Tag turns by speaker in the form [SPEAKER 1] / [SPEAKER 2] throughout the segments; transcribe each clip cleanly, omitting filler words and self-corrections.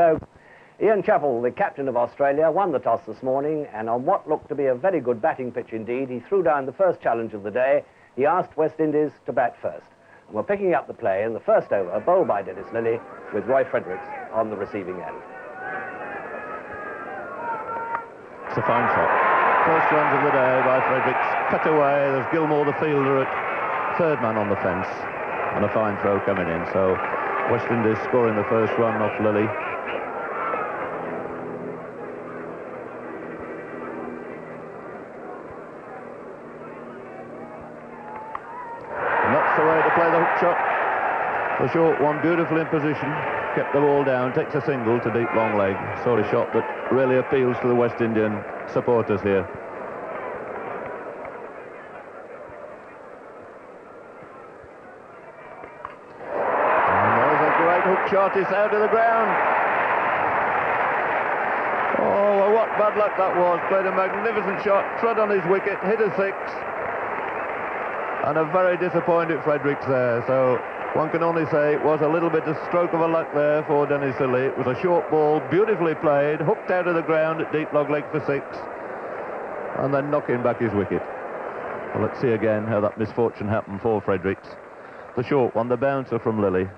[SPEAKER 1] Hello. Ian Chappell, the captain of Australia, won the toss this morning, and on what looked to be a very good batting pitch indeed, he threw down the first challenge of the day. He asked West Indies to bat first. And we're picking up the play in the first over, bowled by Dennis Lillee, with Roy Fredericks on the receiving end.
[SPEAKER 2] It's a fine shot. First runs of the day by Fredericks. Cut away, there's Gilmore, the fielder, at third man on the fence. And a fine throw coming in, so West Indies scoring the first run off Lillee. And that's the way to play the hook shot. The short one, beautifully in position, kept the ball down, takes a single to deep long leg. Sort of shot that really appeals to the West Indian supporters here. Shot is out of the ground. Oh, well, what bad luck that was. Played a magnificent shot, trod on his wicket, hit a six. And a very disappointed Fredericks there. So one can only say it was a little bit of stroke of a luck there for Dennis Lillee. It was a short ball, beautifully played, hooked out of the ground at deep long leg for six. And then knocking back his wicket. Well, let's see again how that misfortune happened for Fredericks. The short one, the bouncer from Lillee.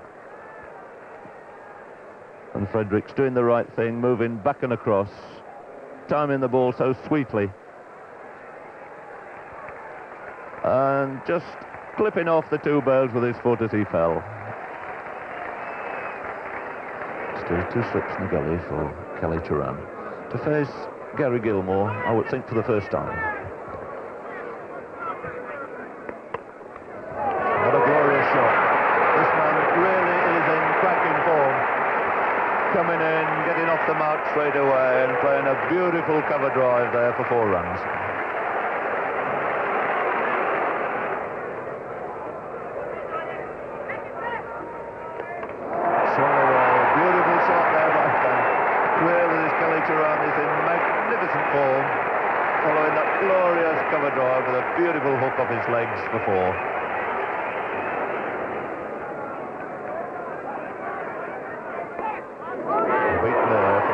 [SPEAKER 2] And Fredericks doing the right thing, moving back and across, timing the ball so sweetly. And just clipping off the two bails with his foot as he fell. Still two slips in the gully for Kelly Turan to face Gary Gilmore, I would think, for the first time. What a glorious shot. This man really is in cracking form. Coming in, getting off the mark straight away and playing a beautiful cover drive there for 4 runs. Swung away, beautiful shot there by him. Really, this Kelly Turan is in magnificent form, following that glorious cover drive with a beautiful hook off his legs before.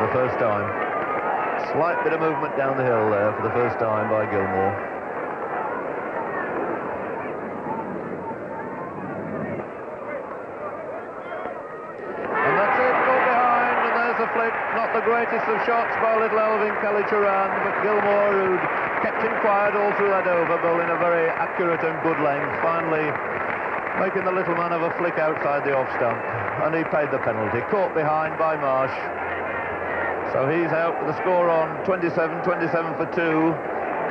[SPEAKER 2] First time. Slight bit of movement down the hill there for the first time by Gilmore. And that's it, ball behind, and there's a flick. Not the greatest of shots by little Elvin Kelly Turan, but Gilmore, who'd kept him quiet all through that over, bowling a very accurate and good length, finally making the little man have a flick outside the off stump, and he paid the penalty. Caught behind by Marsh. So he's out with the score on 27 for 2.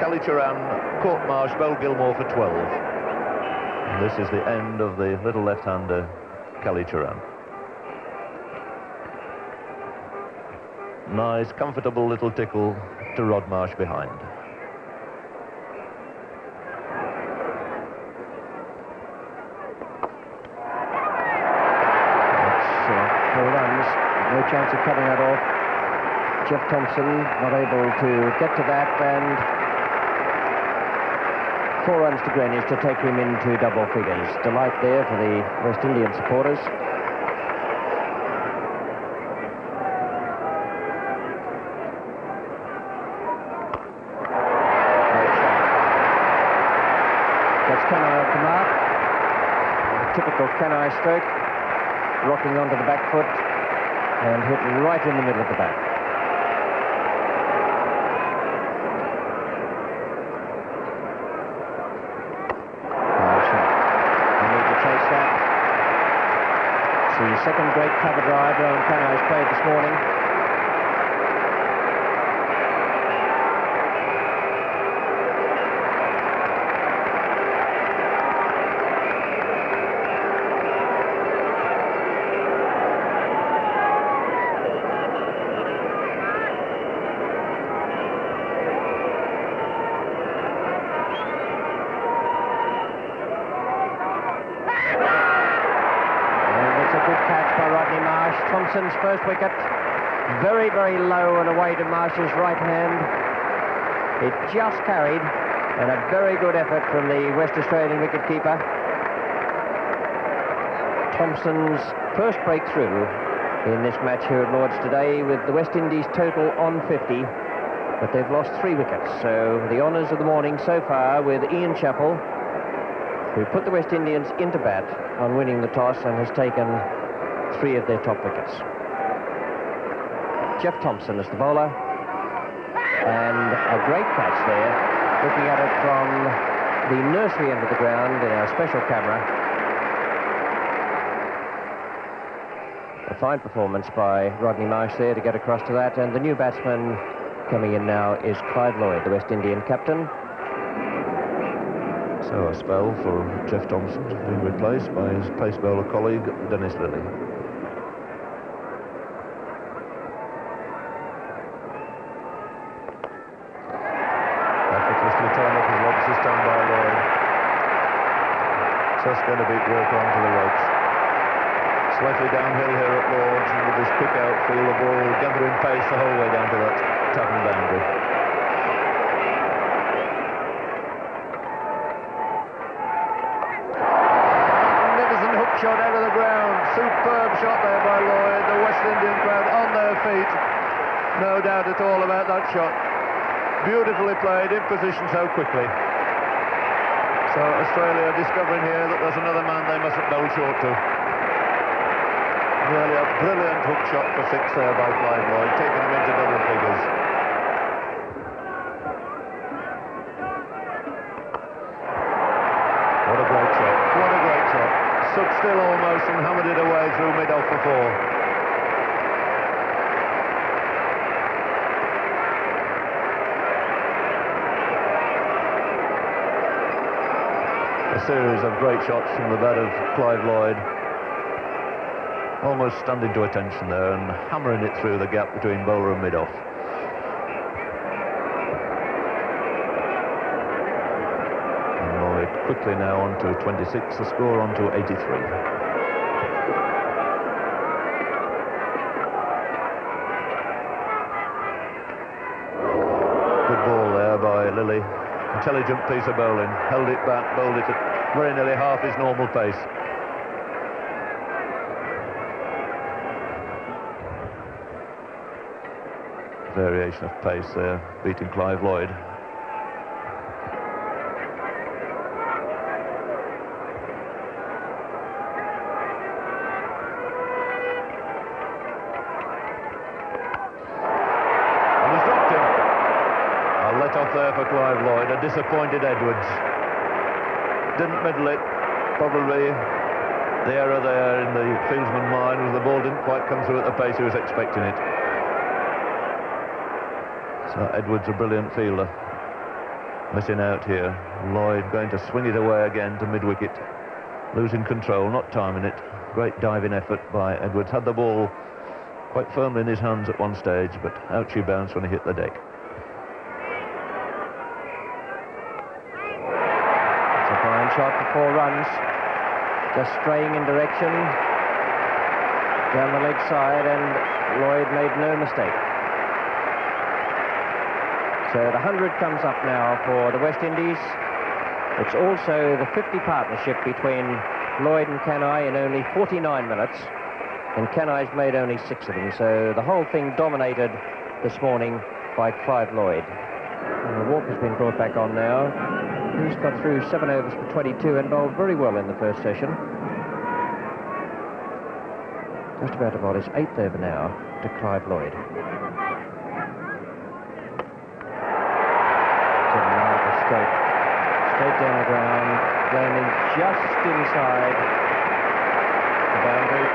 [SPEAKER 2] Kelly Turan caught Marsh, bowled Gilmore for 12. And this is the end of the little left-hander, Kelly Turan. Nice, comfortable little tickle to Rod Marsh behind.
[SPEAKER 3] That's 4 runs. No chance of cutting that off. Jeff Thomson not able to get to that, and 4 runs to Greenwich to take him into double figures. Delight there for the West Indian supporters. That's Kanai off the mark. Typical Kanai stroke, rocking onto the back foot and hit right in the middle of the back. The second great cover drive Rohan Kanai's played this morning. Thomson's first wicket, very, very low and away to Marsh's right hand. It just carried, and a very good effort from the West Australian wicketkeeper. Thomson's first breakthrough in this match here at Lord's today, with the West Indies total on 50, but they've lost 3 wickets. So the honours of the morning so far with Ian Chappell, who put the West Indians into bat on winning the toss and has taken 3 of their top wickets. Jeff Thompson is the bowler, and a great catch there, looking at it from the nursery end of the ground in our special camera. A fine performance by Rodney Marsh there to get across to that, and the new batsman coming in now is Clive Lloyd, the West Indian captain.
[SPEAKER 2] So a spell for Jeff Thompson, being replaced by his pace bowler colleague Dennis Lillee. Effortlessly turned up his legs this time by Lloyd. Just going to beat Walker onto the ropes. Slightly downhill here at Lord's, and with this quick outfield, the ball gathering pace the whole way down to that tapping boundary. Magnificent hook shot out of the ground. Superb shot there by Lloyd. The West Indian crowd on their feet. No doubt at all about that shot. Beautifully played, in position so quickly. So Australia discovering here that there's another man they mustn't bowl short to. Really a brilliant hook shot for 6 there by Clive Lloyd, taking them into double figures. What a great shot, what a great shot. Stood still almost and hammered it away through mid-off for 4. A series of great shots from the bat of Clive Lloyd. Almost stunned into attention there and hammering it through the gap between bowler and mid-off. And Lloyd quickly now on to 26, the score on to 83. Good ball there by Lillee. Intelligent piece of bowling. Held it back, bowled it at very nearly half his normal pace. Variation of pace there, beating Clive Lloyd. And he's dropped him. A let off there for Clive Lloyd, a disappointed Edwards. Didn't middle it, probably the error there in the fieldsman's mind was the ball didn't quite come through at the pace he was expecting it. So Edwards, a brilliant fielder, missing out here. Lloyd going to swing it away again to mid-wicket, losing control, not timing it. Great diving effort by Edwards. Had the ball quite firmly in his hands at one stage, but out she bounced when he hit the deck.
[SPEAKER 3] It's a fine shot for 4 runs, just straying in direction down the leg side, and Lloyd made no mistake. So the 100 comes up now for the West Indies. It's also the 50 partnership between Lloyd and Kanhai in only 49 minutes, and Kanhai's made only 6 of them. So the whole thing dominated this morning by Clive Lloyd. And the walk has been brought back on now. He's got through 7 overs for 22 and bowled very well in the first session. Just about to bowl his 8th over now to Clive Lloyd. Straight down the ground, landing just inside the boundary.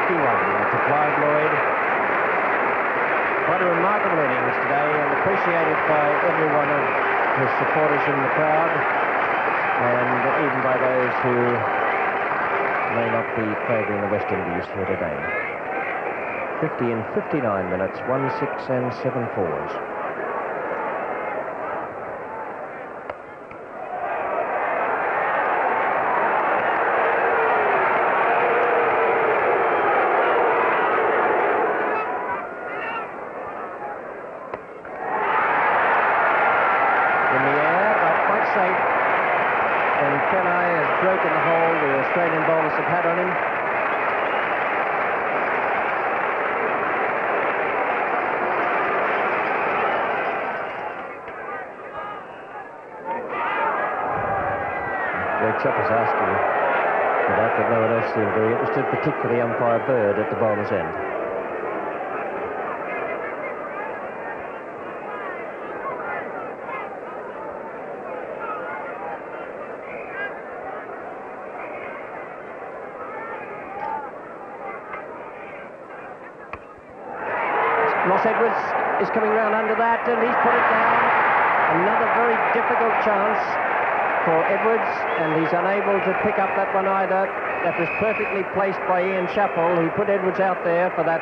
[SPEAKER 3] 51 to Clive Lloyd. What a remarkable innings today, and appreciated by every one of his supporters in the crowd, and even by those who may not be favouring the West Indies here today. 50 in 59 minutes, 1 6 and 7 fours. In the air, but quite safe. and Kenai has broken the hold the Australian bowlers have had on him. Greg Chappell's asking for that, but no one else seemed very interested, particularly umpire Bird at the bowler's end. Ross Edwards is coming round under that, and he's put it down. Another very difficult chance for Edwards, and he's unable to pick up that one either. That was perfectly placed by Ian Chappell, who put Edwards out there for that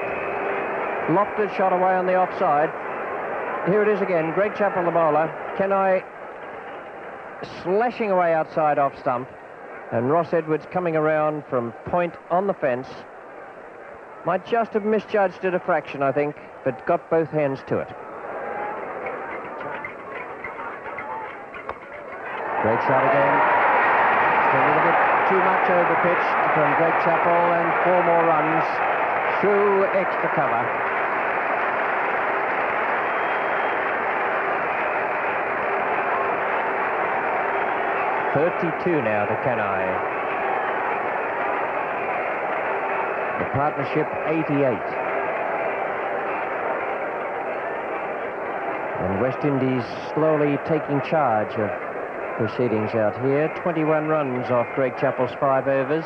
[SPEAKER 3] lofted shot away on the offside. Here it is again, Greg Chappell, the bowler. Kenai slashing away outside off stump, and Ross Edwards coming around from point on the fence. Might just have misjudged it a fraction, I think, but got both hands to it. Great shot again. Just a little bit too much over pitch from Greg Chappell, and 4 more runs through extra cover. .32 now to Kenai. The partnership 88. And West Indies slowly taking charge of proceedings out here. 21 runs off Greg Chappell's 5 overs.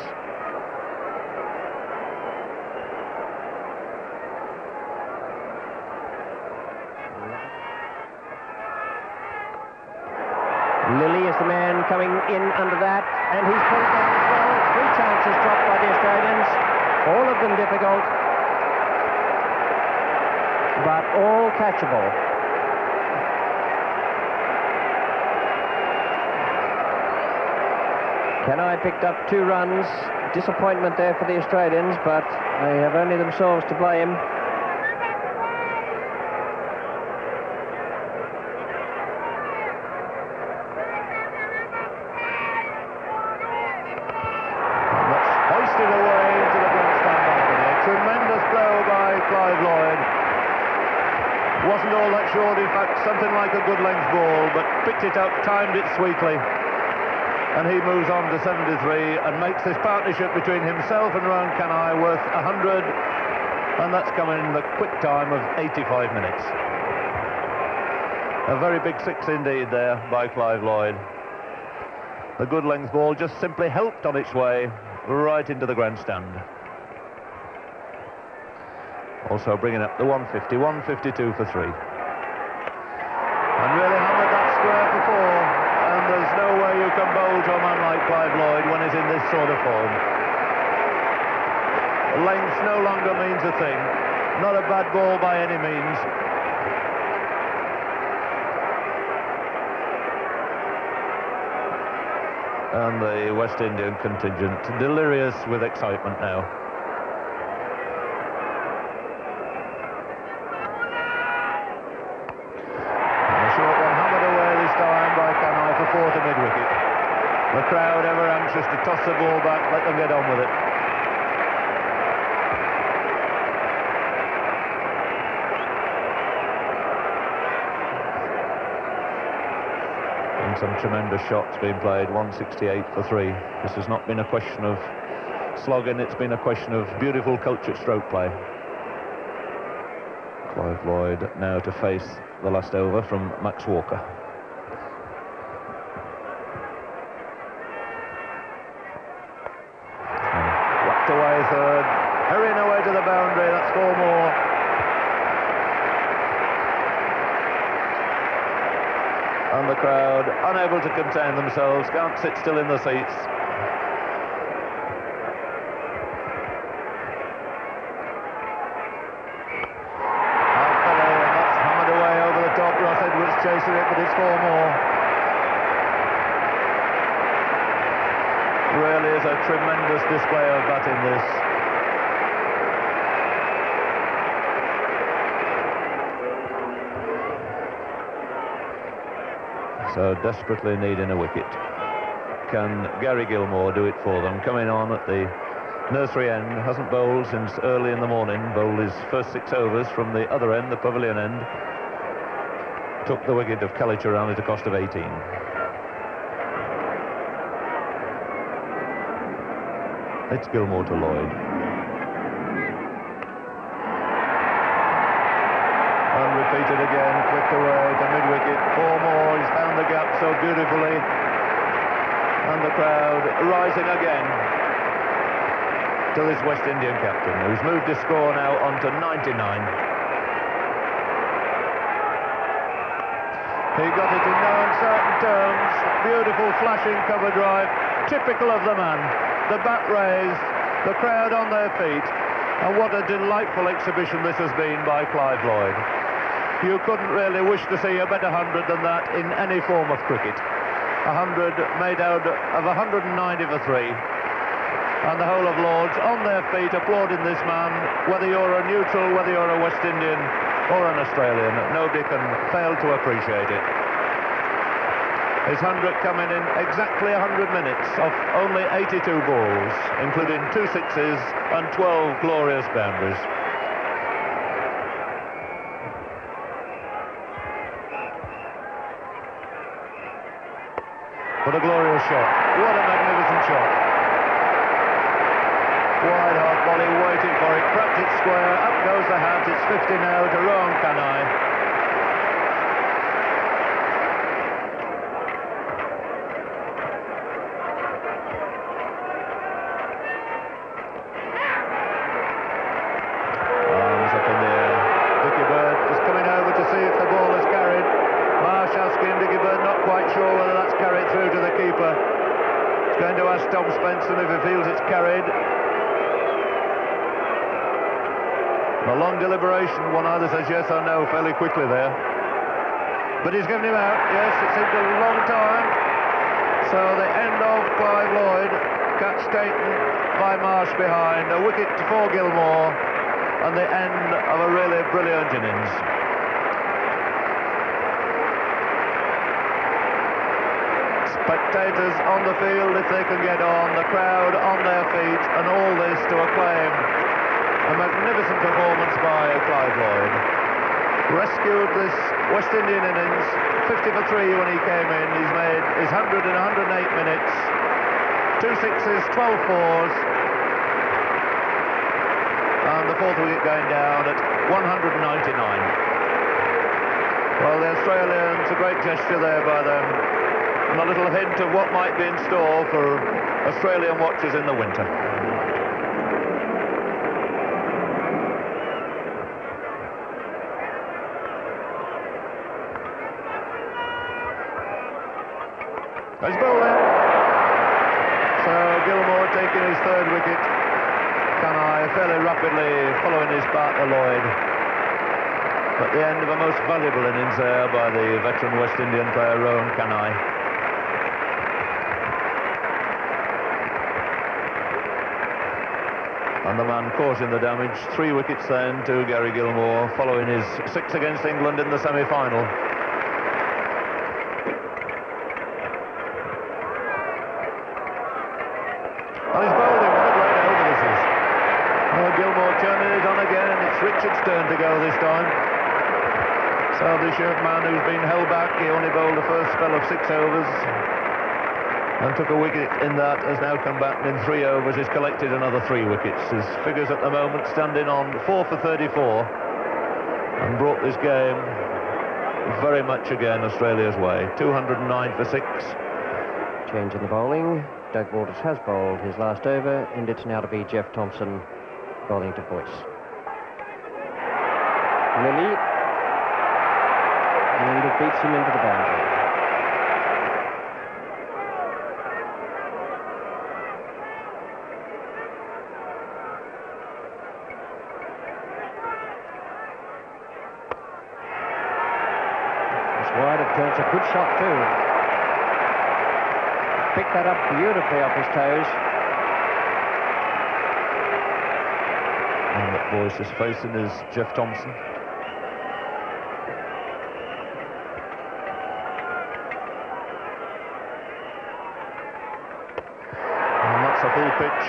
[SPEAKER 3] Lilly is the man coming in under that, and he's put it down as well. 3 chances dropped by the Australians. All of them difficult, but all catchable. Kenai picked up 2 runs. Disappointment there for the Australians, but they have only themselves to blame.
[SPEAKER 2] Wasn't all that short, in fact, something like a good length ball, but picked it up, timed it sweetly, and he moves on to 73 and makes this partnership between himself and Rohan Kanhai worth 100, and that's coming in the quick time of 85 minutes. A very big 6 indeed there by Clive Lloyd. The good length ball just simply helped on its way right into the grandstand. Also bringing up the 150, 152 for 3. And really hammered that square for 4, and there's no way you can bowl to a man like Clive Lloyd when he's in this sort of form. Length no longer means a thing. Not a bad ball by any means. And the West Indian contingent delirious with excitement now. To mid-wicket. The crowd ever anxious to toss the ball back, let them get on with it. And some tremendous shots being played, 168 for 3. This has not been a question of slogging, it's been a question of beautiful cultured stroke play. Clive Lloyd now to face the last over from Max Walker. Away third, hurrying away to the boundary, that's 4 more. And the crowd, unable to contain themselves, can't sit still in the seats. Happily, and that's hammered away over the top. Ross Edwards chasing it, but it's 4 more. Really is a tremendous display of batting, this. So desperately needing a wicket. can Gary Gilmore do it for them? Coming on at the nursery end, hasn't bowled since early in the morning, bowled his first 6 overs from the other end, the pavilion end. Took the wicket of Kallicharran at a cost of 18. It's Gilmore to Lloyd. And repeated again, flicked away to mid-wicket. 4 more, he's found the gap so beautifully. And the crowd rising again to this West Indian captain, who's moved his score now onto 99. He got it in no uncertain terms. Beautiful flashing cover drive, typical of the man. The bat raised, the crowd on their feet, and what a delightful exhibition this has been by Clive Lloyd. You couldn't really wish to see a better 100 than that in any form of cricket. 100 made out of 190 for 3. And the whole of Lords on their feet applauding this man, whether you're a neutral, whether you're a West Indian or an Australian. Nobody can fail to appreciate it. His 100 coming in exactly 100 minutes off only 82 balls, including 2 sixes and 12 glorious boundaries. What a glorious shot. What a magnificent shot. Wide half volley, waiting for it, cracked it square, up goes the hat, it's 50 now to Rohan Kanhai. Arms up in the air. Dickie Bird is coming over to see if the ball is carried. Marsh asking Dickie Bird, not quite sure whether that's carried through to the keeper. He's going to ask Tom Spencer if he feels it's carried. A long deliberation, one either says yes or no fairly quickly there. But he's given him out, yes, it seemed a long time. So the end of Clive Lloyd, catch taken by Marsh behind, a wicket for Gilmore, and the end of a really brilliant innings. Spectators on the field if they can get on, the crowd on their feet, and all this to acclaim a magnificent performance by Clive Lloyd. Rescued this West Indian innings, 50 for 3 when he came in. He's made his 100 in 108 minutes, 2 sixes, 12 fours, and the 4th wicket going down at 199. Well, the Australians, a great gesture there by them, and a little hint of what might be in store for Australian watchers in the winter. He's bowled in. So Gilmore taking his 3rd wicket. Kanhai fairly rapidly following his partner Lloyd. At the end of a most valuable innings there by the veteran West Indian player Rohan Kanhai. And the man causing the damage. 3 wickets then to Gary Gilmore, following his 6 against England in the semi-final. And he's bowled him. What a great over this is. Gilmore turning it on again. It's Richard's turn to go this time. So the shirt man who's been held back, he only bowled the first spell of 6 overs and took a wicket in that, has now come back and in 3 overs he's collected another 3 wickets. His figures at the moment standing on 4 for 34 and brought this game very much again Australia's way. 209 for 6.
[SPEAKER 3] Change in the bowling. Doug Waters has bowled his last over, and it's now to be Jeff Thompson bowling to Boyce. Lilly, and it beats him into the boundary. It's wide of turns, a good shot too. Picked that up beautifully off his toes.
[SPEAKER 2] And what Boyce is facing is Jeff Thompson. full pitch.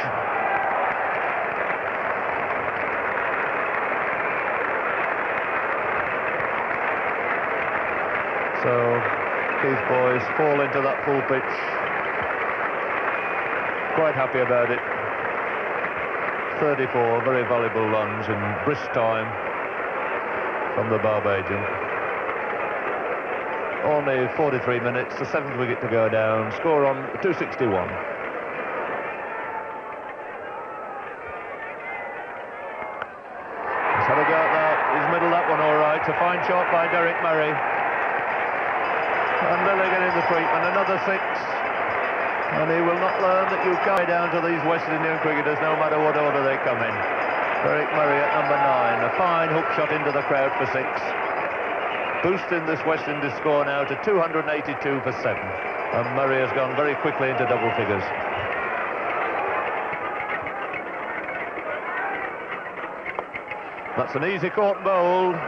[SPEAKER 2] So Keith Boyce fall into that full pitch. Quite happy about it. 34 very valuable runs in brisk time from the Barbadian. Only 43 minutes, the 7th wicket to go down. Score on 261. He's had a go at that. He's middled that one all right. A fine shot by Derek Murray. And Lilligan in the treatment, another 6. And he will not learn that you carry down to these West Indian cricketers no matter what order they come in. Derek Murray at number 9. A fine hook shot into the crowd for 6. Boosting this West Indies score now to 282 for 7. And Murray has gone very quickly into double figures. That's an easy caught and bowled.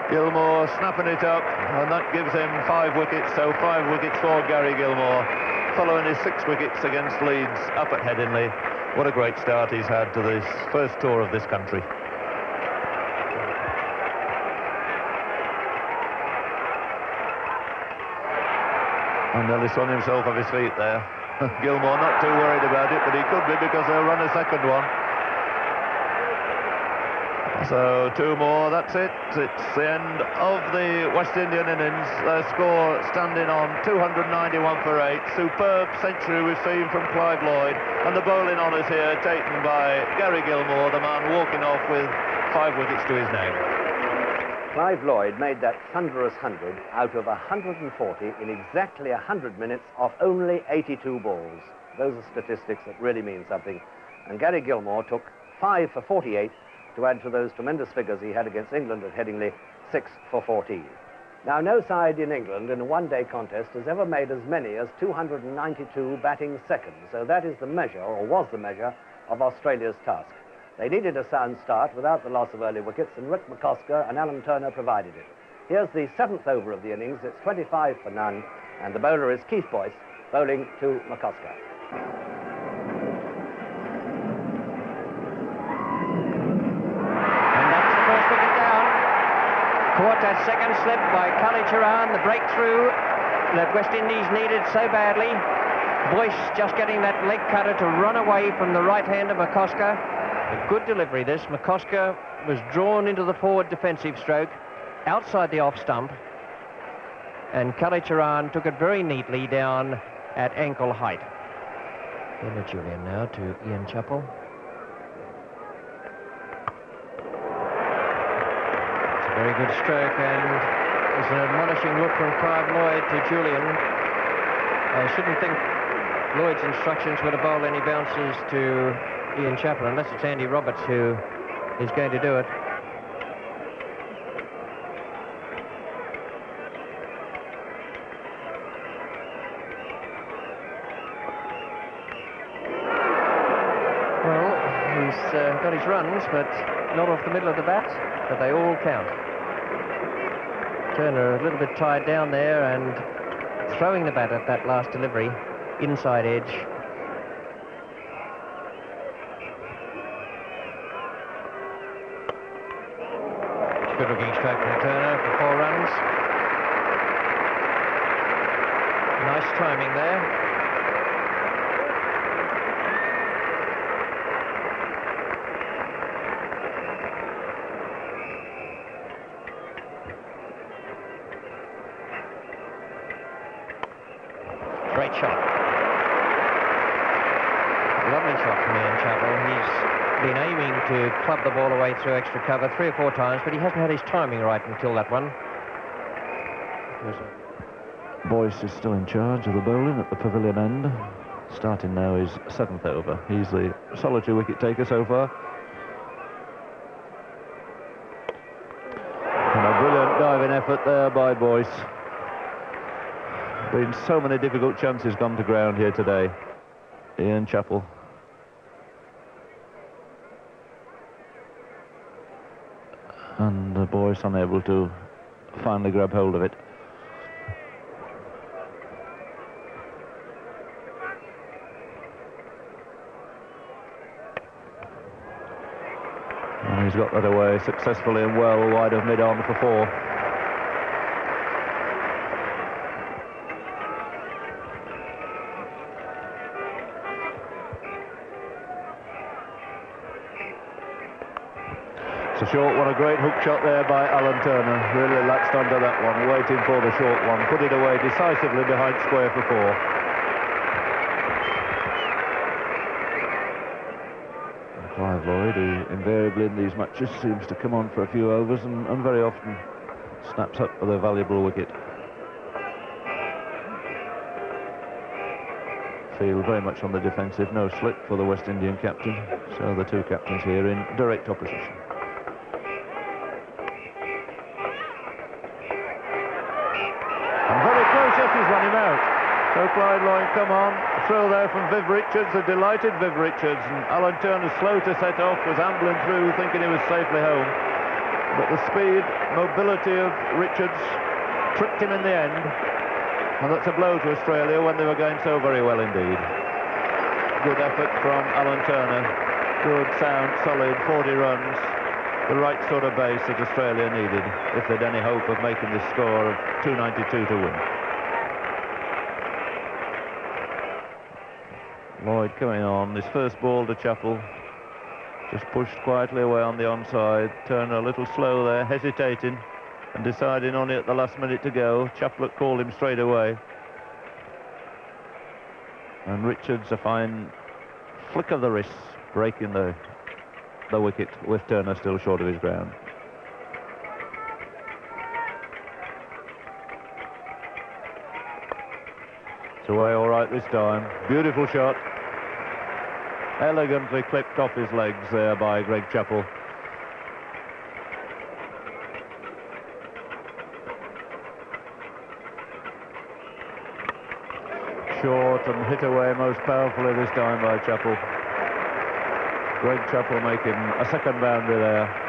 [SPEAKER 2] Gilmore snapping it up, and that gives him 5 wickets, so 5 wickets for Gary Gilmore, following his 6 wickets against Leeds up at Headingley. What a great start he's had to this first tour of this country. And nearly swung himself off his feet there. Gilmore not too worried about it, but he could be because they'll run a second one. So 2 more, that's it. It's the end of the West Indian innings. Their score standing on 291 for 8. Superb century we've seen from Clive Lloyd. And the bowling honours here taken by Gary Gilmore, the man walking off with 5 wickets to his name.
[SPEAKER 1] Clive Lloyd made that thunderous 100 out of 140 in exactly 100 minutes off only 82 balls. Those are statistics that really mean something. And Gary Gilmore took 5 for 48 to add to those tremendous figures he had against England at Headingley, 6 for 14. Now, no side in England in a one-day contest has ever made as many as 292 batting seconds, so that is the measure, or was the measure, of Australia's task. They needed a sound start without the loss of early wickets, and Rick McCosker and Alan Turner provided it. Here's the 7th over of the innings. It's 25 for none, and the bowler is Keith Boyce, bowling to McCosker.
[SPEAKER 3] Caught that second slip by Kallicharran, the breakthrough that West Indies needed so badly. Boyce just getting that leg cutter to run away from the right hand of McCosker. A good delivery this. McCosker was drawn into the forward defensive stroke outside the off stump, and Kallicharran took it very neatly down at ankle height. Bernard Julian now to Ian Chappell. Very good stroke, and there's an admonishing look from Clive Lloyd to Julian. I shouldn't think Lloyd's instructions were to bowl any bounces to Ian Chappell, unless it's Andy Roberts who is going to do it. Well, he's got his runs, but not off the middle of the bat, but they all count. Turner a little bit tied down there and throwing the bat at that last delivery, inside edge. Good looking stroke from Turner for 4 runs. Nice timing there. Great shot. Lovely shot from Ian Chappell. He's been aiming to club the ball away through extra cover 3 or 4 times, but he hasn't had his timing right until that one.
[SPEAKER 4] Boyce is still in charge of the bowling at the pavilion end. Starting now his 7th over. He's the solitary wicket taker so far. And a brilliant diving effort there by Boyce. Been so many difficult chances gone to ground here today. Ian Chappell. And Boyce unable to finally grab hold of it. He's got that away successfully and well, wide of mid-on for 4. So short, what a great hook shot there by Alan Turner. Really latched onto that one, waiting for the short one. Put it away decisively behind square for 4. Clive Lloyd, who invariably in these matches seems to come on for a few overs and very often snaps up with a valuable wicket. Field very much on the defensive, no slip for the West Indian captain. So the two captains here in direct opposition. And very close, yes, he's run him out. So Clyde Lloyd, come on, throw there from Viv Richards, a delighted Viv Richards, and Alan Turner slow to set off, was ambling through thinking he was safely home. But the speed, mobility of Richards tricked him in the end, and that's a blow to Australia when they were going so very well indeed. Good effort from Alan Turner, good, sound, solid, 40 runs, the right sort of base that Australia needed if they'd any hope of making this score of 292 to win. Lloyd coming on, his first ball to Chappell, just pushed quietly away on the onside. Turner a little slow there, hesitating and deciding on it at the last minute to go. Chappell called him straight away. And Richards, a fine flick of the wrist, breaking the wicket with Turner still short of his ground. It's away all right this time. Beautiful shot. Elegantly clipped off his legs there by Greg Chappell. Short and hit away most powerfully this time by Chappell. Greg Chappell making a second boundary there.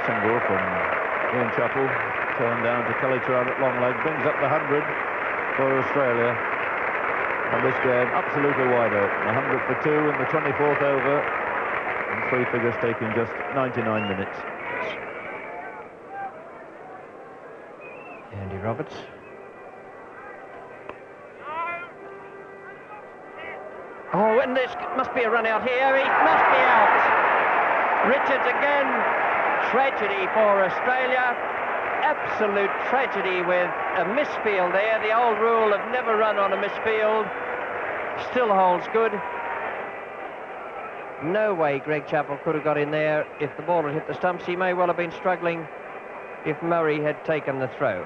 [SPEAKER 4] Single from Ian Chappell, turned down to Kelly Turan at long leg, brings up the 100 for Australia. And this game absolutely wide open. 100 for 2 in the 24th over, and 3 figures taking just 99 minutes.
[SPEAKER 3] Andy Roberts. Oh, and this must be a run out here. He must be out. Richards again. Tragedy for Australia. Absolute tragedy with a misfield there. The old rule of never run on a misfield still holds good. No way Greg Chappell could have got in there if the ball had hit the stumps. He may well have been struggling if Murray had taken the throw.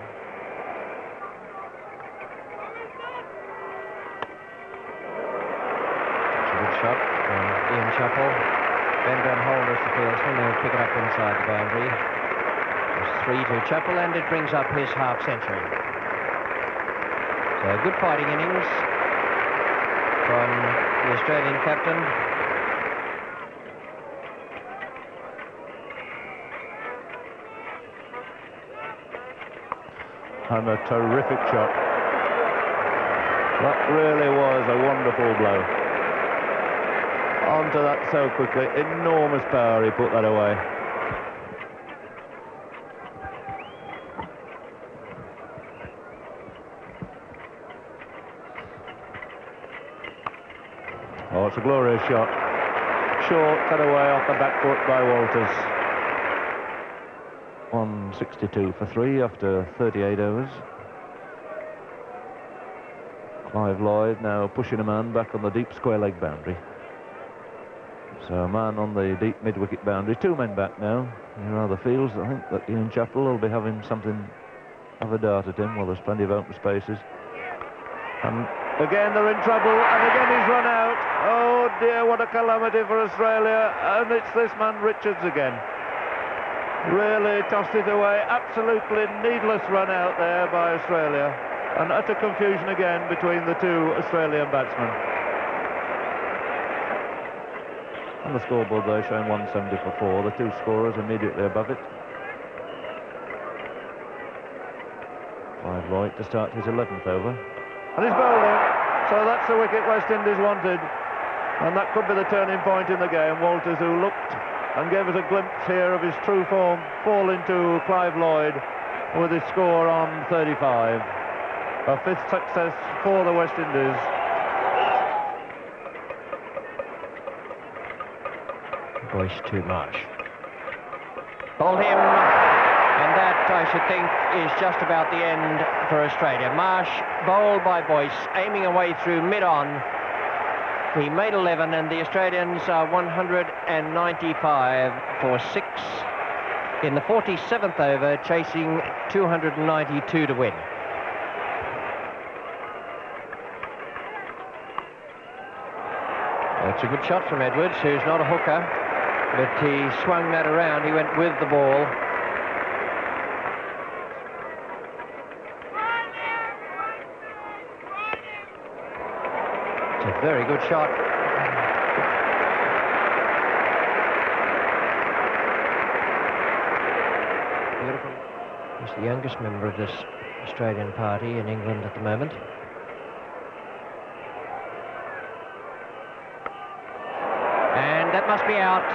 [SPEAKER 3] It's a good shot from Ian Chappell. Ben Van Holders the fieldsman, they'll pick it up inside the boundary. It's 3 to Chappell, and it brings up his half-century. So a good fighting innings from the Australian captain.
[SPEAKER 4] And a terrific shot. That really was a wonderful blow. Onto that so quickly, enormous power, he put that away. Oh, it's a glorious shot. Short, cut away off the back foot by Walters. 162 for 3 after 38 overs. Clive Lloyd now pushing a man back on the deep square leg boundary. So a man on the deep mid-wicket boundary, 2 men back now. He rather feels, I think, that Ian Chappell will be having something of a dart at him. Well, there's plenty of open spaces. And again they're in trouble, and again he's run out. Oh dear, what a calamity for Australia. And it's this man Richards again. Really tossed it away. Absolutely needless run out there by Australia. And utter confusion again between the 2 Australian batsmen. On the scoreboard there showing 170 for 4. The two scorers immediately above it. Clive Lloyd to start his 11th over. And he's bowled in. So that's the wicket West Indies wanted. And that could be the turning point in the game. Walters, who looked and gave us a glimpse here of his true form, fall into Clive Lloyd with his score on 35. A 5th success for the West Indies.
[SPEAKER 3] Boyce to Marsh. Bowled him, and that, I should think, is just about the end for Australia. Marsh, bowled by Boyce, aiming away through mid-on. He made 11, and the Australians are 195 for 6 in the 47th over, chasing 292 to win. That's a good shot from Edwards, who's not a hooker, but he swung that around. He went with the ball. It's a very good shot. Beautiful. He's the youngest member of this Australian party in England at the moment. And that must be out.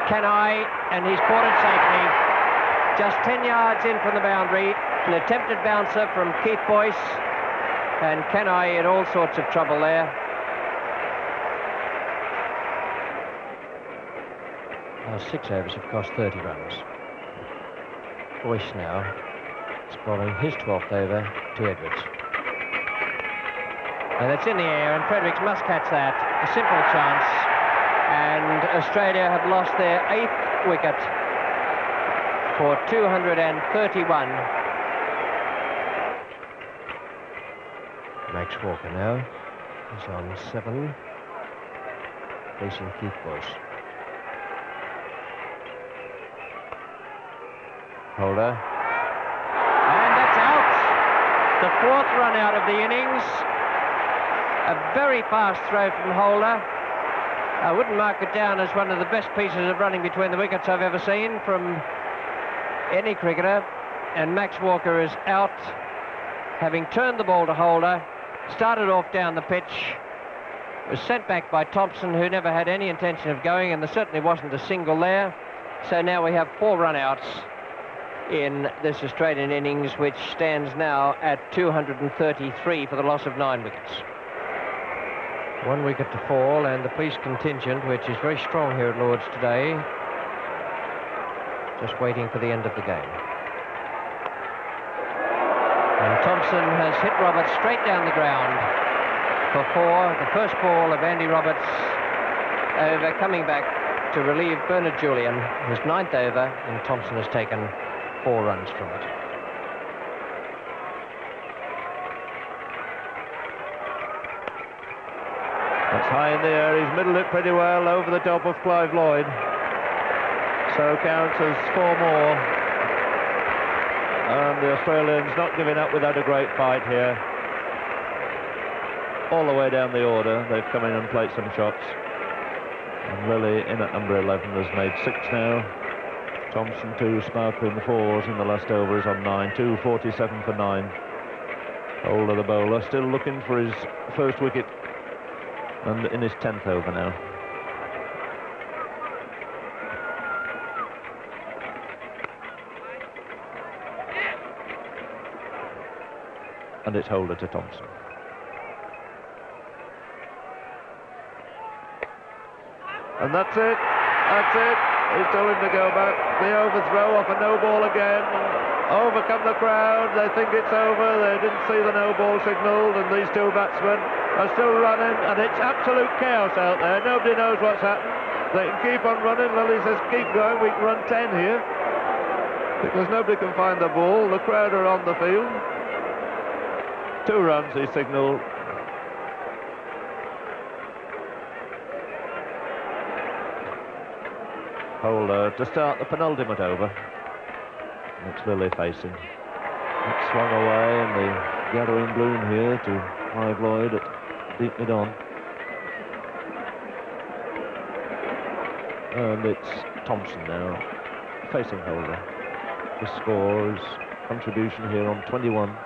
[SPEAKER 3] Kanhai, and he's caught it safely. Just 10 yards in from the boundary. An attempted bouncer from Keith Boyce. And Kanhai in all sorts of trouble there. Now 6 overs have cost 30 runs. Boyce now is bowling his 12th over to Edwards. And it's in the air, and Fredericks must catch that. A simple chance. And Australia have lost their 8th wicket for 231. Max Walker now is on 7, facing Keith Boyce. Holder. And that's out. The 4th run out of the innings. A very fast throw from Holder. I wouldn't mark it down as one of the best pieces of running between the wickets I've ever seen from any cricketer. And Max Walker is out, having turned the ball to Holder, started off down the pitch, was sent back by Thompson, who never had any intention of going, and there certainly wasn't a single there. So now we have 4 run-outs in this Australian innings, which stands now at 233 for the loss of 9 wickets. 1 wicket to fall, and the police contingent, which is very strong here at Lord's today, just waiting for the end of the game. And Thompson has hit Roberts straight down the ground for 4. The first ball of Andy Roberts over, coming back to relieve Bernard Julian, his 9th over, and Thompson has taken 4 runs from it.
[SPEAKER 4] That's high in the air. He's middled it pretty well over the top of Clive Lloyd. So counts as 4 more. And the Australians not giving up without a great fight here. All the way down the order, they've come in and played some shots. And Lilly in at number 11 has made 6 now. Thompson 2 sparkling 4s in the last over is on 9. 247 for 9. Holder, the bowler, still looking for his first wicket. And in his 10th over now. And it's Holder to Thompson. And that's it. That's it. He's told him to go back. The overthrow off a no ball again. Over come the crowd. They think it's over. They didn't see the no ball signalled, and these 2 batsmen are still running, and it's absolute chaos out there. Nobody knows what's happened. They can keep on running. Lilly says keep going. We can run 10 here because nobody can find the ball. The crowd are on the field. 2 runs he signalled. Holder to start the penultimate over. It's Lilly facing. It's swung away, and the gathering gloom here to Clive Lloyd at deep mid-on. And it's Thompson now, facing Holder. The score is contribution here on 21.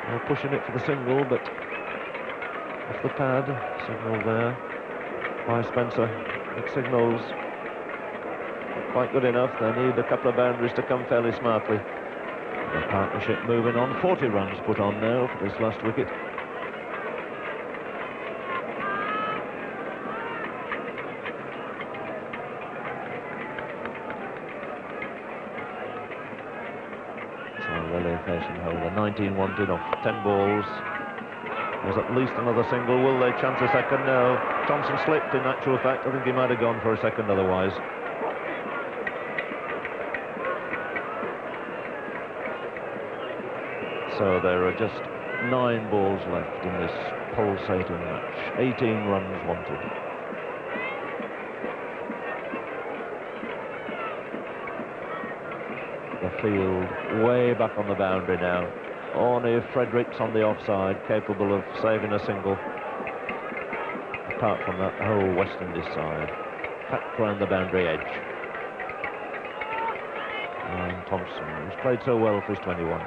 [SPEAKER 4] They're pushing it for the single, but off the pad. Signal there by Spencer. It signals not quite good enough. They need a couple of boundaries to come fairly smartly. The partnership moving on. 40 runs put on now for this last wicket. Facing Holder, 19 wanted off 10 balls. There's at least another single. Will they chance a second? No. Thompson slipped in actual fact. I think he might have gone for a second otherwise. So there are just 9 balls left in this pulsating match. 18 runs wanted. The field way back on the boundary now. Only Fredericks on the offside, capable of saving a single. Apart from that, the whole West Indies side packed round the boundary edge. And Thompson, who's played so well for his 21.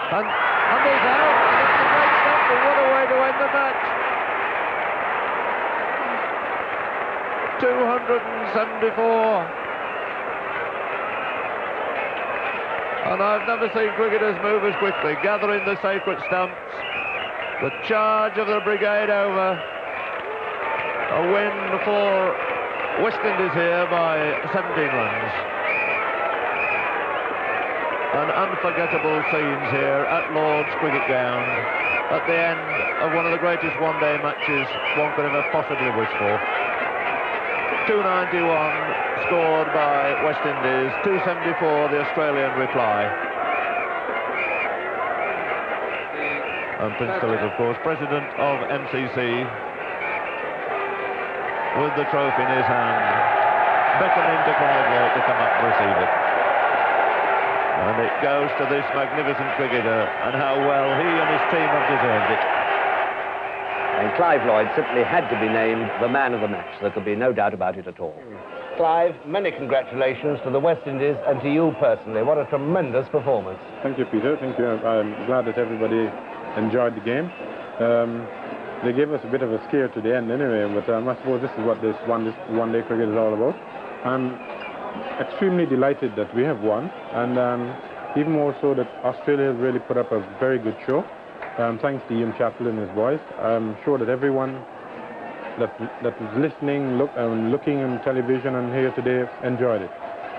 [SPEAKER 4] And he's out. It's a great stop, but what a way to end the match. 274. And I've never seen cricketers move as quickly, gathering the sacred stumps. The charge of the brigade over. A win for West Indies here by 17 runs. An unforgettable scenes here at Lord's Cricket Ground at the end of one of the greatest one-day matches one could ever possibly wish for. 291 scored by West Indies, 274 the Australian reply. And Prince Philip, of course, president of MCC, with the trophy in his hand, beckoning to Clive Lloyd to come up and receive it. And it goes to this magnificent cricketer, and how well he and his team have deserved it.
[SPEAKER 1] And Clive Lloyd simply had to be named the man of the match. There could be no doubt about it at all. Clive, many congratulations to the West Indies and to you personally. What a tremendous performance.
[SPEAKER 5] Thank you, Peter. Thank you. I'm glad that everybody enjoyed the game. They gave us a bit of a scare to the end anyway, but I suppose this is what this one-day cricket is all about. I'm extremely delighted that we have won, and even more so that Australia has really put up a very good show. Thanks to Ian Chappell and his boys. I'm sure that everyone that was listening, looking on television and here today enjoyed it.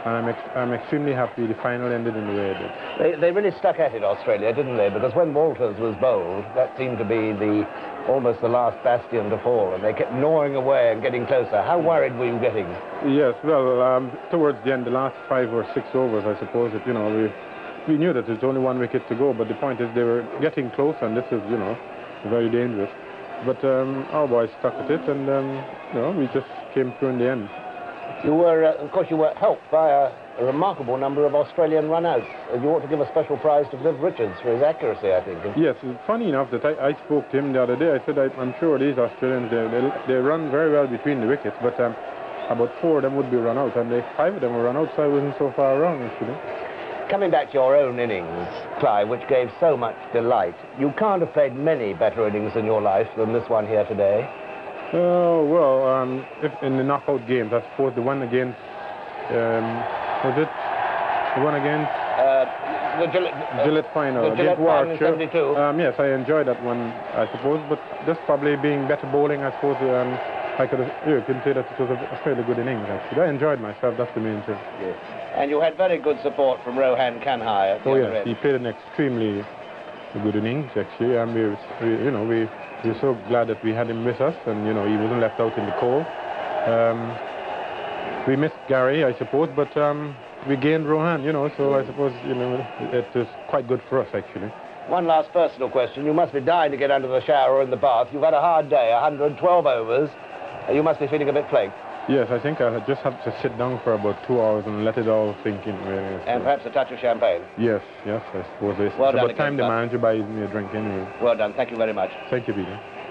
[SPEAKER 5] And I'm extremely happy the final ended in the way it did.
[SPEAKER 1] They really stuck at it, Australia, didn't they? Because when Walters was bowled, that seemed to be almost the last bastion to fall, and they kept gnawing away and getting closer. How worried were you getting?
[SPEAKER 5] Yes, well, towards the end, the last 5 or 6 overs, I suppose that, we knew that there's only 1 wicket to go, but the point is they were getting close, and this is, very dangerous. But our boys stuck at it, and, we just came through in the end.
[SPEAKER 1] You were, of course, helped by a remarkable number of Australian run-outs. You ought to give a special prize to Viv Richards for his accuracy, I think.
[SPEAKER 5] Yes, it's funny enough that I spoke to him the other day. I said, I'm sure these Australians, they run very well between the wickets, but about 4 of them would be run out, and 5 of them were run out, so I wasn't so far wrong, actually.
[SPEAKER 1] Coming back to your own innings, Clive, which gave so much delight, you can't have played many better innings in your life than this one here today.
[SPEAKER 5] Oh, well, if in the knockout games, I suppose the one against, was it the one against
[SPEAKER 1] the
[SPEAKER 5] Gillette final,
[SPEAKER 1] the Gillette final in 72.
[SPEAKER 5] Yes, I enjoyed that one, I suppose, but just probably being better bowling, I suppose, I could say that it was a fairly good innings, actually. I enjoyed myself, that's the main thing.
[SPEAKER 1] Yes. And you had very good support from Rohan Kanhai at the other end.
[SPEAKER 5] He played an extremely good innings, actually, and we were so glad that we had him with us, and, he wasn't left out in the cold. We missed Gary, I suppose, but we gained Rohan, so I suppose, it was quite good for us, actually.
[SPEAKER 1] One last personal question. You must be dying to get under the shower or in the bath. You've had a hard day, 112 overs. You must be feeling a bit flaked.
[SPEAKER 5] Yes, I think I just have to sit down for about 2 hours and let it all sink in, really.
[SPEAKER 1] And perhaps a touch of champagne.
[SPEAKER 5] Yes, I suppose it's
[SPEAKER 1] Well done
[SPEAKER 5] about time
[SPEAKER 1] again,
[SPEAKER 5] the
[SPEAKER 1] sir.
[SPEAKER 5] manager buys me a drink anyway.
[SPEAKER 1] Well done. Thank you very much.
[SPEAKER 5] Thank you, Peter.